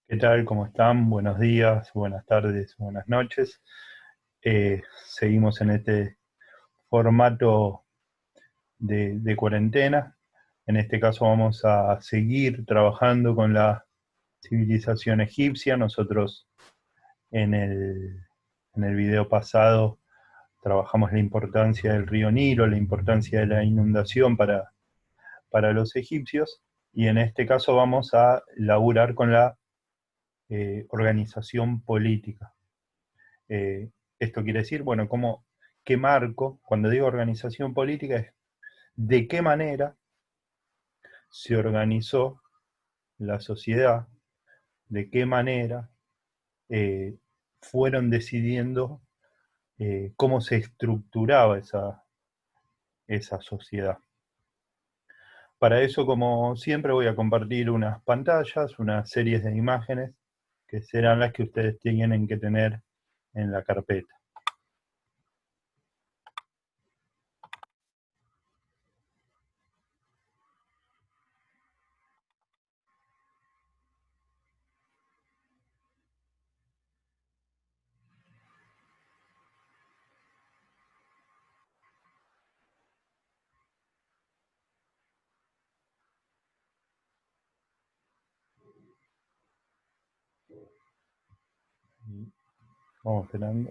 ¿Qué tal? ¿Cómo están? Buenos días, buenas tardes, buenas noches. Seguimos en este formato de cuarentena. En este caso vamos a seguir trabajando con la civilización egipcia. Nosotros en el video pasado trabajamos la importancia del río Nilo, la importancia de la inundación para los egipcios, y en este caso vamos a laburar con la organización política. Eh, Esto quiere decir, bueno, qué marco, cuando digo organización política, es de qué manera se organizó la sociedad, de qué manera eh, fueron decidiendo cómo se estructuraba esa sociedad. Para eso, como siempre, voy a compartir unas pantallas, unas series de imágenes, que serán las que ustedes tienen que tener en la carpeta. Vamos esperando.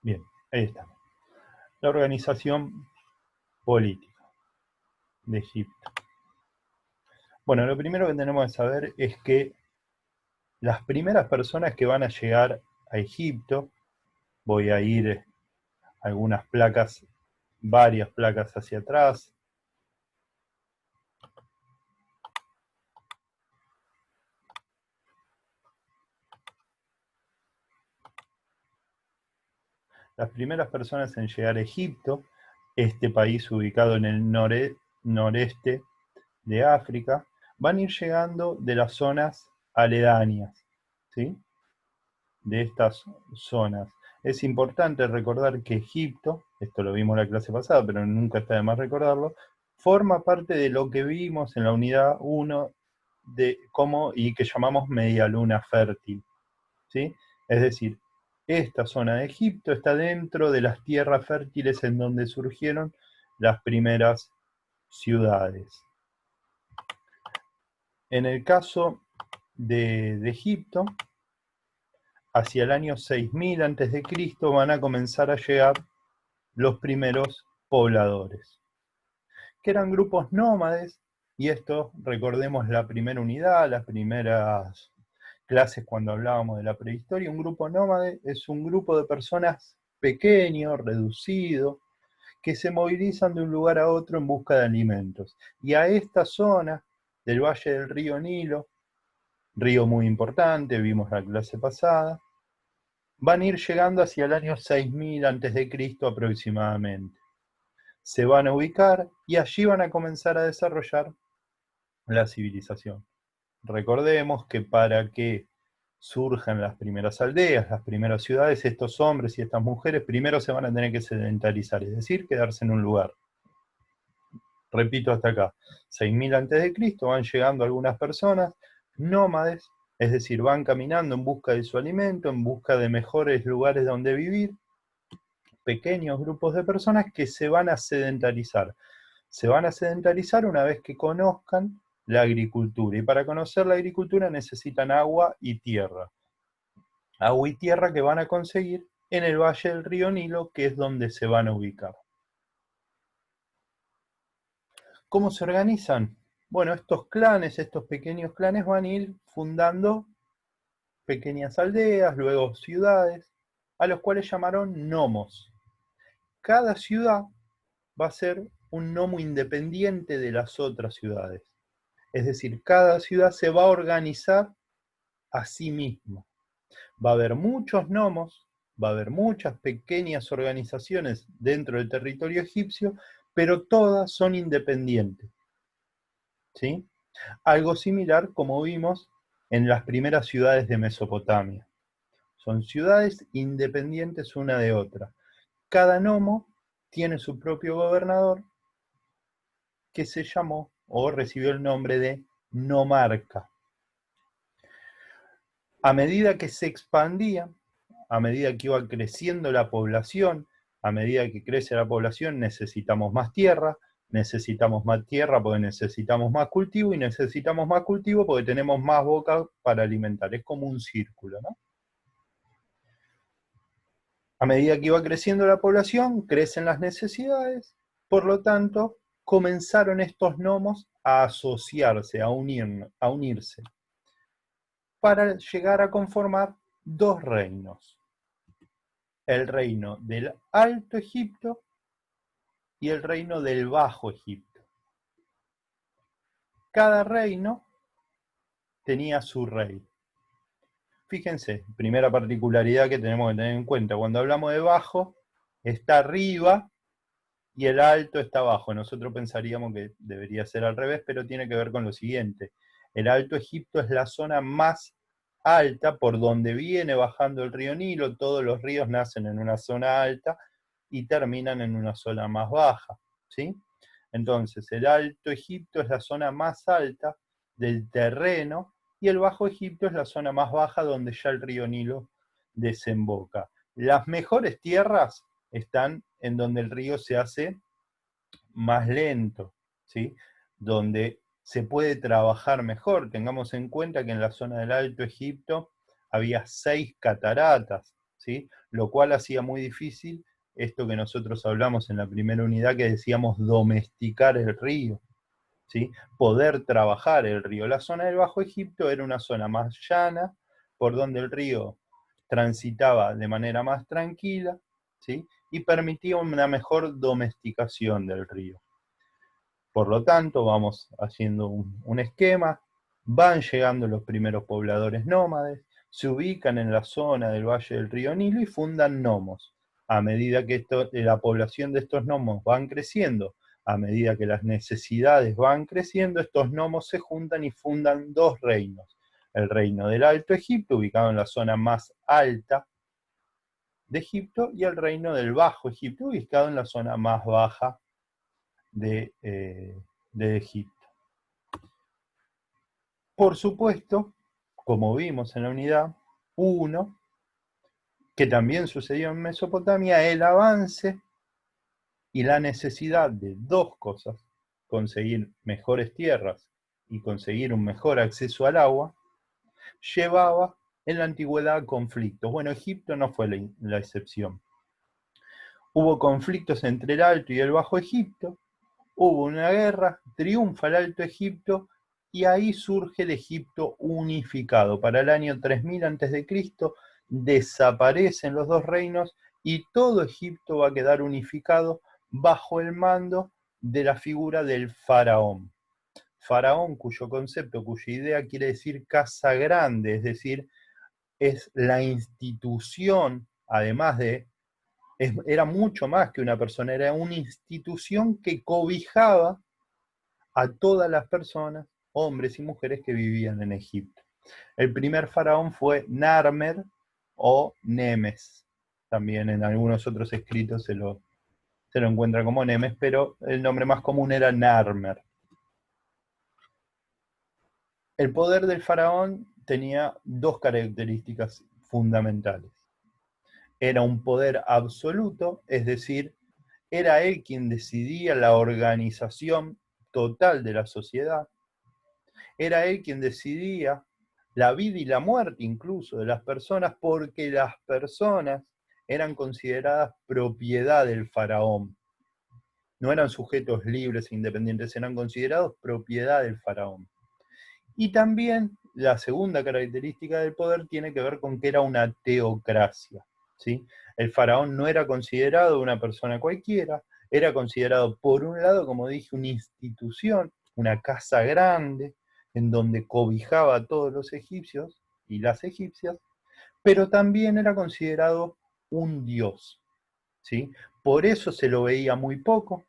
Bien, ahí está. La organización política de Egipto. Bueno, lo primero que tenemos que saber es que las primeras personas que van a llegar a Egipto, voy a ir algunas placas, varias placas hacia atrás. Las primeras personas en llegar a Egipto, este país ubicado en el noreste de África, van a ir llegando de las zonas aledañas, ¿sí? De estas zonas. Es importante recordar que Egipto, esto lo vimos en la clase pasada, pero nunca está de más recordarlo, forma parte de lo que vimos en la unidad 1 y que llamamos media luna fértil, ¿sí? Es decir, esta zona de Egipto está dentro de las tierras fértiles en donde surgieron las primeras ciudades. En el caso de Egipto, hacia el año 6000 a.C. van a comenzar a llegar los primeros pobladores, que eran grupos nómades, y esto, recordemos la primera unidad, las primeras clases cuando hablábamos de la prehistoria. Un grupo nómade es un grupo de personas pequeño, reducido, que se movilizan de un lugar a otro en busca de alimentos. Y a esta zona del valle del río Nilo, río muy importante, vimos la clase pasada, van a ir llegando hacia el año 6000 a.C. aproximadamente. Se van a ubicar y allí van a comenzar a desarrollar la civilización. Recordemos que para que surjan las primeras aldeas, las primeras ciudades, estos hombres y estas mujeres primero se van a tener que sedentarizar, es decir, quedarse en un lugar. Repito hasta acá, 6000 a.C. van llegando algunas personas nómades, es decir, van caminando en busca de su alimento, en busca de mejores lugares donde vivir, pequeños grupos de personas que se van a sedentarizar. Se van a sedentarizar una vez que conozcan la agricultura. Y para conocer la agricultura necesitan agua y tierra. Agua y tierra que van a conseguir en el valle del río Nilo, que es donde se van a ubicar. ¿Cómo se organizan? Bueno, estos clanes, estos pequeños clanes van a ir fundando pequeñas aldeas, luego ciudades, a los cuales llamaron nomos. Cada ciudad va a ser un nomo independiente de las otras ciudades. Es decir, cada ciudad se va a organizar a sí misma. Va a haber muchos nomos, va a haber muchas pequeñas organizaciones dentro del territorio egipcio, pero todas son independientes, ¿sí? Algo similar como vimos en las primeras ciudades de Mesopotamia. Son ciudades independientes una de otra. Cada nomo tiene su propio gobernador que se llamó o recibió el nombre de nomarca. A medida que se expandía, a medida que iba creciendo la población, a medida que crece la población necesitamos más tierra porque necesitamos más cultivo y necesitamos más cultivo porque tenemos más boca para alimentar. Es como un círculo, ¿no? A medida que iba creciendo la población, crecen las necesidades, por lo tanto, comenzaron estos nomos a asociarse, a unirse, para llegar a conformar dos reinos. El reino del Alto Egipto y el reino del Bajo Egipto. Cada reino tenía su rey. Fíjense, primera particularidad que tenemos que tener en cuenta, cuando hablamos de bajo, está arriba y el alto está abajo. Nosotros pensaríamos que debería ser al revés, pero tiene que ver con lo siguiente. El Alto Egipto es la zona más alta por donde viene bajando el río Nilo. Todos los ríos nacen en una zona alta y terminan en una zona más baja, ¿sí? Entonces, el Alto Egipto es la zona más alta del terreno y el Bajo Egipto es la zona más baja donde ya el río Nilo desemboca. Las mejores tierras están en donde el río se hace más lento, ¿sí? Donde se puede trabajar mejor. Tengamos en cuenta que en la zona del Alto Egipto había 6 cataratas, ¿sí? Lo cual hacía muy difícil esto que nosotros hablamos en la primera unidad, que decíamos domesticar el río, ¿sí? Poder trabajar el río. La zona del Bajo Egipto era una zona más llana, por donde el río transitaba de manera más tranquila, ¿sí? Y permitía una mejor domesticación del río. Por lo tanto, vamos haciendo un esquema, van llegando los primeros pobladores nómades, se ubican en la zona del valle del río Nilo y fundan nomos. A medida que la población de estos nomos van creciendo, a medida que las necesidades van creciendo, estos nomos se juntan y fundan dos reinos. El reino del Alto Egipto, ubicado en la zona más alta de Egipto, y el reino del Bajo Egipto, ubicado en la zona más baja de Egipto. Por supuesto, como vimos en la unidad 1, que también sucedió en Mesopotamia, el avance y la necesidad de dos cosas: conseguir mejores tierras y conseguir un mejor acceso al agua, llevaba en la antigüedad a conflictos. Bueno, Egipto no fue la excepción. Hubo conflictos entre el Alto y el Bajo Egipto, hubo una guerra, triunfa el Alto Egipto y ahí surge el Egipto unificado. Para el año 3000 a.C. desaparecen los dos reinos y todo Egipto va a quedar unificado bajo el mando de la figura del faraón. Faraón, cuyo concepto, cuya idea quiere decir casa grande, es decir, es la institución, además de era mucho más que una persona, era una institución que cobijaba a todas las personas, hombres y mujeres que vivían en Egipto. El primer faraón fue Narmer o Nemes. También en algunos otros escritos se lo encuentra como Nemes, pero el nombre más común era Narmer. El poder del faraón tenía dos características fundamentales. Era un poder absoluto, es decir, era él quien decidía la organización total de la sociedad. Era él quien decidía la vida y la muerte incluso de las personas, porque las personas eran consideradas propiedad del faraón. No eran sujetos libres e independientes, eran considerados propiedad del faraón. Y también la segunda característica del poder tiene que ver con que era una teocracia, ¿sí? El faraón no era considerado una persona cualquiera, era considerado, por un lado, como dije, una institución, una casa grande, en donde cobijaba a todos los egipcios y las egipcias, pero también era considerado un dios, ¿sí? Por eso se lo veía muy poco,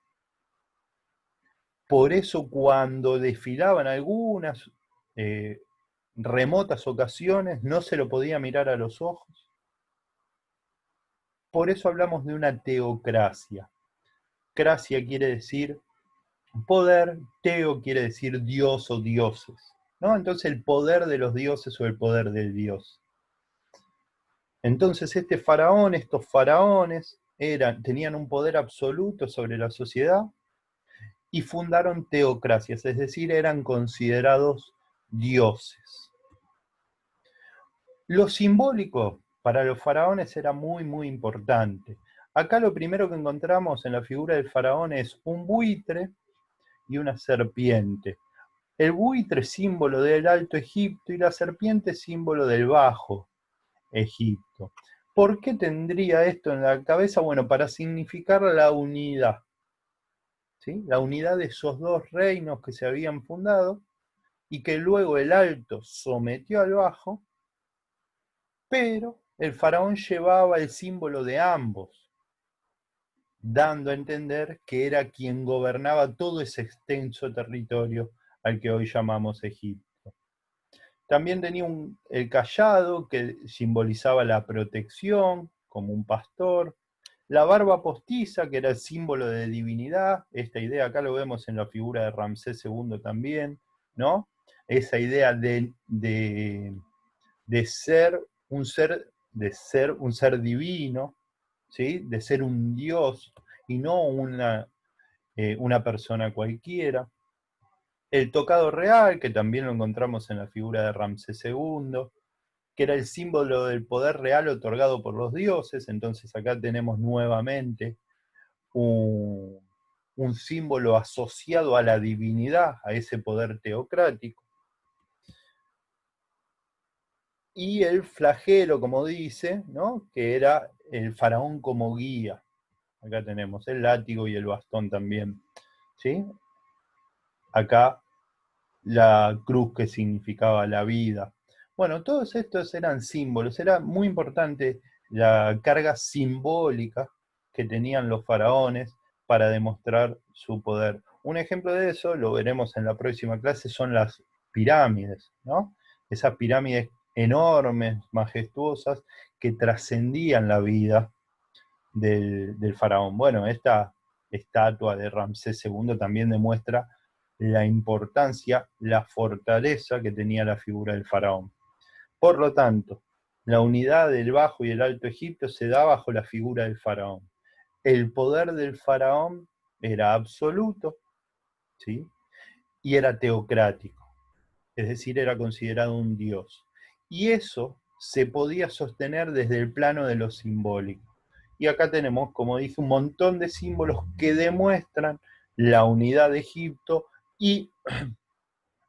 por eso cuando desfilaban algunas remotas ocasiones no se lo podía mirar a los ojos. Por eso hablamos de una teocracia. Cracia quiere decir poder, teo quiere decir Dios o dioses, ¿no? Entonces el poder de los dioses o el poder del Dios. Entonces estos faraones tenían un poder absoluto sobre la sociedad y fundaron teocracias, es decir, eran considerados dioses. Lo simbólico para los faraones era muy, muy importante. Acá lo primero que encontramos en la figura del faraón es un buitre y una serpiente. El buitre símbolo del Alto Egipto y la serpiente símbolo del Bajo Egipto. ¿Por qué tendría esto en la cabeza? Bueno, para significar la unidad, ¿sí? La unidad de esos dos reinos que se habían fundado y que luego el Alto sometió al Bajo, pero el faraón llevaba el símbolo de ambos, dando a entender que era quien gobernaba todo ese extenso territorio al que hoy llamamos Egipto. También tenía el cayado, que simbolizaba la protección, como un pastor. La barba postiza, que era el símbolo de divinidad. Esta idea acá lo vemos en la figura de Ramsés II también, ¿no? Esa idea de ser un ser divino, ¿sí? De ser un dios y no una persona cualquiera. El tocado real, que también lo encontramos en la figura de Ramsés II, que era el símbolo del poder real otorgado por los dioses. Entonces acá tenemos nuevamente un símbolo asociado a la divinidad, a ese poder teocrático. Y el flagelo, como dice, ¿no? Que era el faraón como guía. Acá tenemos el látigo y el bastón también, ¿sí? Acá la cruz, que significaba la vida. Bueno, todos estos eran símbolos. Era muy importante la carga simbólica que tenían los faraones para demostrar su poder. Un ejemplo de eso, lo veremos en la próxima clase, son las pirámides, ¿no? Esas pirámides enormes, majestuosas, que trascendían la vida del faraón. Bueno, esta estatua de Ramsés II también demuestra la importancia, la fortaleza que tenía la figura del faraón. Por lo tanto, la unidad del Bajo y el Alto Egipto se da bajo la figura del faraón. El poder del faraón era absoluto, ¿sí? Y era teocrático, es decir, era considerado un dios. Y eso se podía sostener desde el plano de lo simbólico. Y acá tenemos, como dije, un montón de símbolos que demuestran la unidad de Egipto y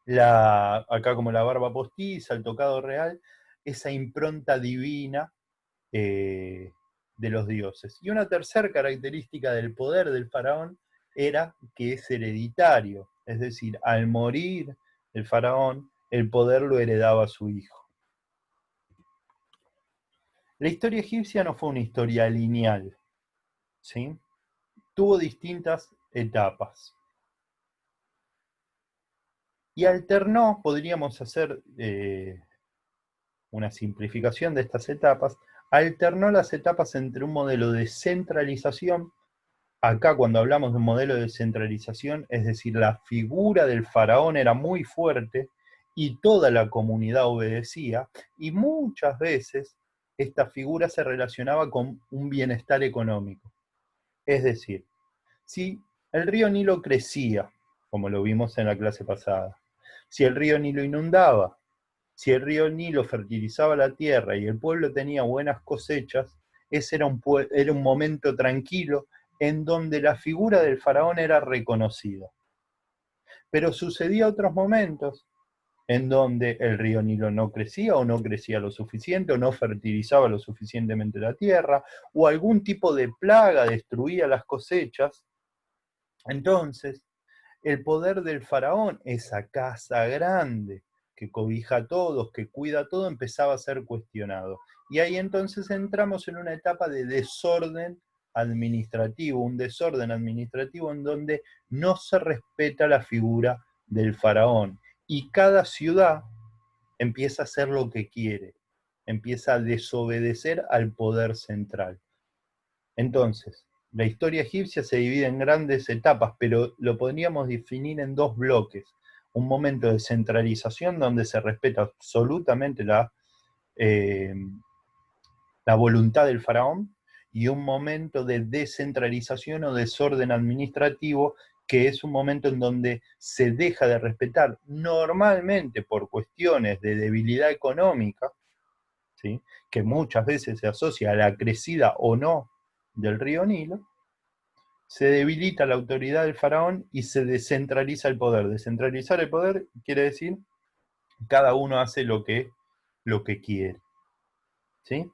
acá como la barba postiza, el tocado real, esa impronta divina de los dioses. Y una tercera característica del poder del faraón era que es hereditario, es decir, al morir el faraón, el poder lo heredaba a su hijo. La historia egipcia no fue una historia lineal, ¿sí? Tuvo distintas etapas. Y alternó, podríamos hacer una simplificación de estas etapas, alternó las etapas entre un modelo de centralización. Acá cuando hablamos de un modelo de centralización, es decir, la figura del faraón era muy fuerte y toda la comunidad obedecía, y muchas veces esta figura se relacionaba con un bienestar económico. Es decir, si el río Nilo crecía, como lo vimos en la clase pasada, si el río Nilo inundaba, si el río Nilo fertilizaba la tierra y el pueblo tenía buenas cosechas, ese era un momento tranquilo en donde la figura del faraón era reconocida. Pero sucedía otros momentos en donde el río Nilo no crecía o no crecía lo suficiente o no fertilizaba lo suficientemente la tierra o algún tipo de plaga destruía las cosechas. Entonces, el poder del faraón, esa casa grande que cobija a todos, que cuida a todo, empezaba a ser cuestionado. Y ahí entonces entramos en una etapa de desorden administrativo, un desorden administrativo en donde no se respeta la figura del faraón. Y cada ciudad empieza a hacer lo que quiere, empieza a desobedecer al poder central. Entonces, la historia egipcia se divide en grandes etapas, pero lo podríamos definir en dos bloques. Un momento de centralización donde se respeta absolutamente la voluntad del faraón, y un momento de descentralización o desorden administrativo, que es un momento en donde se deja de respetar, normalmente por cuestiones de debilidad económica, ¿sí?, que muchas veces se asocia a la crecida o no del río Nilo. Se debilita la autoridad del faraón y se descentraliza el poder. Descentralizar el poder quiere decir cada uno hace lo que quiere, ¿sí?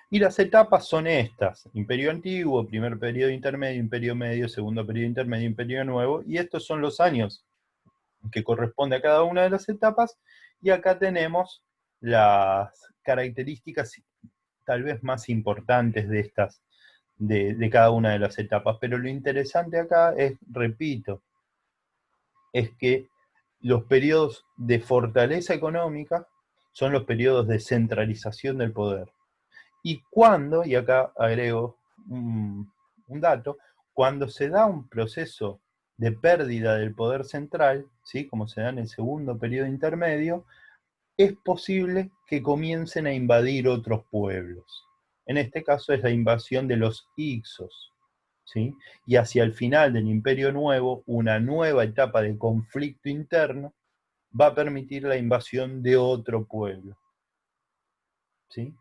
Y las etapas son estas: imperio antiguo, primer periodo intermedio, imperio medio, segundo periodo intermedio, imperio nuevo, y estos son los años que corresponde a cada una de las etapas, y acá tenemos las características tal vez más importantes de estas, de cada una de las etapas. Pero lo interesante acá es, repito, es que los periodos de fortaleza económica son los periodos de centralización del poder. Y cuando, y acá agrego un dato, cuando se da un proceso de pérdida del poder central, ¿sí?, como se da en el segundo periodo intermedio, es posible que comiencen a invadir otros pueblos. En este caso es la invasión de los Hyksos, ¿sí? Y hacia el final del Imperio Nuevo, una nueva etapa de conflicto interno va a permitir la invasión de otro pueblo, ¿sí?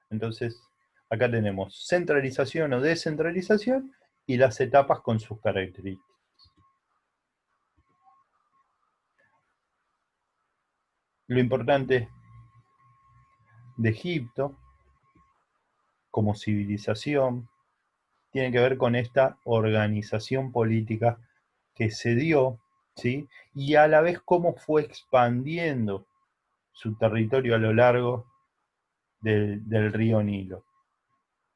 Entonces, acá tenemos centralización o descentralización y las etapas con sus características. Lo importante de Egipto como civilización tiene que ver con esta organización política que se dio, ¿sí?, y a la vez cómo fue expandiendo su territorio a lo largo del río Nilo.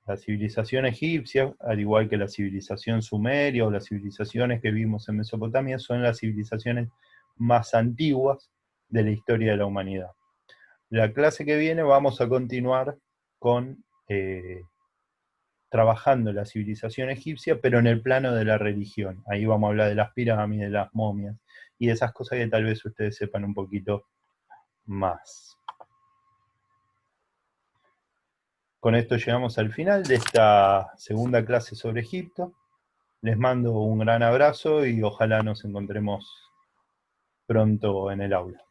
La civilización egipcia, al igual que la civilización sumeria o las civilizaciones que vimos en Mesopotamia, son las civilizaciones más antiguas de la historia de la humanidad. La clase que viene vamos a continuar con trabajando la civilización egipcia, pero en el plano de la religión. Ahí vamos a hablar de las pirámides, de las momias, y de esas cosas que tal vez ustedes sepan un poquito más. Con esto llegamos al final de esta segunda clase sobre Egipto. Les mando un gran abrazo y ojalá nos encontremos pronto en el aula.